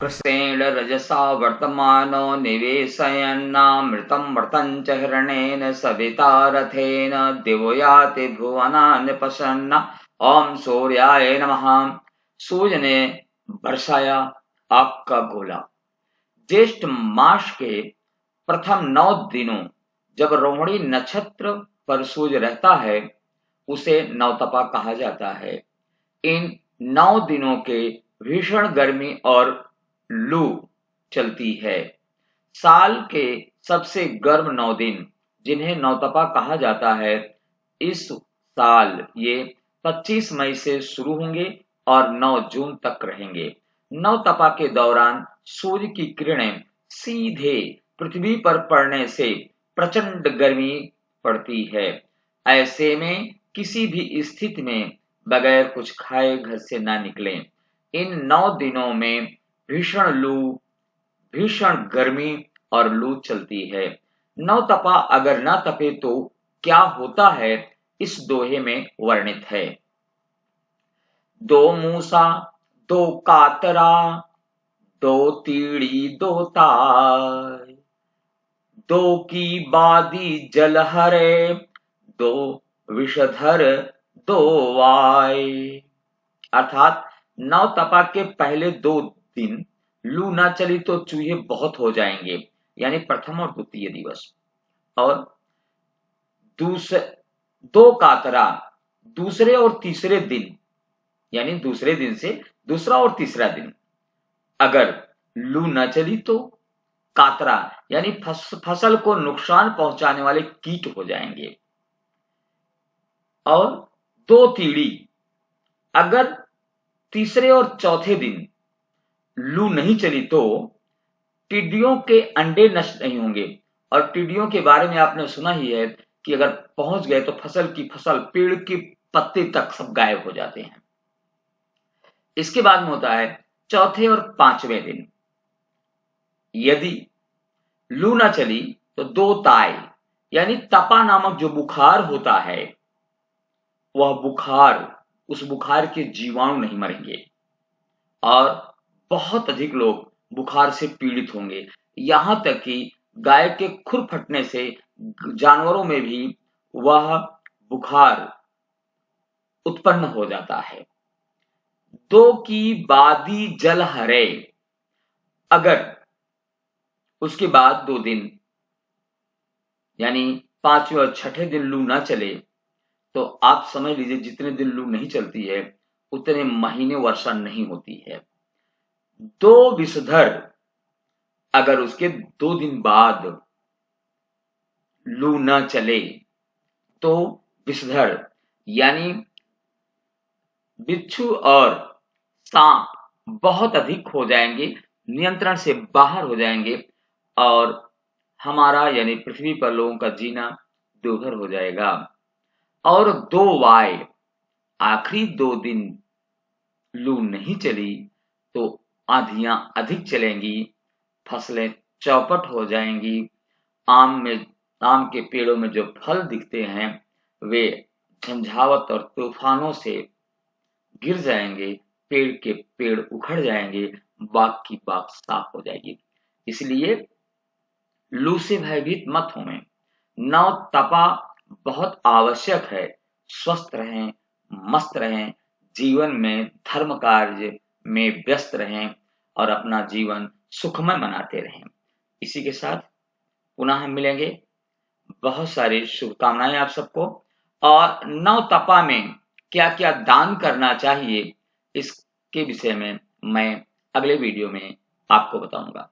कृष्णेन रजसा वर्तमानो निवेशयन्नामृतं व्रतं च हिरण्येन सविता रथेन दिवो याति भुवनानि प्रसन्ना। ओम सूर्याय नमः। सूर्य ने बरसाया आग का गोला। ज्येष्ठ मास के प्रथम 9 दिनों जब रोहिणी नक्षत्र पर सूर्य रहता है उसे नवतपा कहा जाता है। इन 9 दिनों के भीषण गर्मी और लू चलती है। साल के सबसे गर्म 9 दिन जिन्हें नवतपा कहा जाता है, इस साल ये 25 मई से शुरू होंगे और 9 जून तक रहेंगे। नवतपा के दौरान सूर्य की किरणें सीधे पृथ्वी पर पड़ने से प्रचंड गर्मी पड़ती है। ऐसे में किसी भी स्थिति में बगैर कुछ खाए घर से ना निकलें। इन 9 दिनों में भीषण लू, भीषण गर्मी और लू चलती है। नवतपा अगर न तपे तो क्या होता है, इस दोहे में वर्णित है। दो मूसा, दो कातरा, दो तीड़ी, दो ताय, दो की बादी जल हरे, दो विषधर, दो वाय। अर्थात नवतपा के पहले 2 दिन लू ना चली तो चूहे बहुत हो जाएंगे, यानी प्रथम और द्वितीय दिवस। और दो कातरा दूसरे और तीसरे दिन, यानी दूसरे दिन से दूसरा और तीसरा दिन अगर लू न चली तो कातरा यानी फसल को नुकसान पहुंचाने वाले कीट हो जाएंगे। और 2 तीड़ी, अगर तीसरे और चौथे दिन लू नहीं चली तो टिड्डियों के अंडे नष्ट नहीं होंगे। और टिड्डियों के बारे में आपने सुना ही है कि अगर पहुंच गए तो फसल, पेड़ के पत्ते तक सब गायब हो जाते हैं। इसके बाद में होता है चौथे और 5वें दिन। यदि लू ना चली तो 2 ताय यानी तपा नामक जो बुखार होता है, वह बुखार, उस बुखार के जीवाणु नहीं मरेंगे और बहुत अधिक लोग बुखार से पीड़ित होंगे। यहां तक कि गाय के खुर फटने से जानवरों में भी वह बुखार उत्पन्न हो जाता है। 2 की बादी जल हरे, अगर उसके बाद 2 दिन यानी 5वें और 6ठे दिन लू ना चले तो आप समझ लीजिए जितने दिन लू नहीं चलती है उतने महीने वर्षा नहीं होती है। 2 विषधर, अगर उसके 2 दिन बाद लू न चले तो विषधर यानी बिच्छू और सांप बहुत अधिक हो जाएंगे, नियंत्रण से बाहर हो जाएंगे और हमारा यानी पृथ्वी पर लोगों का जीना दूभर हो जाएगा। और 2 वाय, आखिरी 2 दिन लू नहीं चली तो आंधियां अधिक चलेंगी, फसलें चौपट हो जाएंगी, आम के पेड़ों में जो फल दिखते हैं वे झंझावत और तूफानों से गिर जाएंगे, पेड़ के पेड़ उखड़ जाएंगे, बाग की बाग साफ हो जाएगी। इसलिए लू से भयभीत मत होवें। नवतपा बहुत आवश्यक है। स्वस्थ रहें, मस्त रहें, जीवन में धर्म कार्य में व्यस्त रहें और अपना जीवन सुखमय बनाते रहें। इसी के साथ पुनः हम मिलेंगे। बहुत सारी शुभकामनाएं आप सबको। और नवतपा में क्या क्या दान करना चाहिए इसके विषय में मैं अगले वीडियो में आपको बताऊंगा।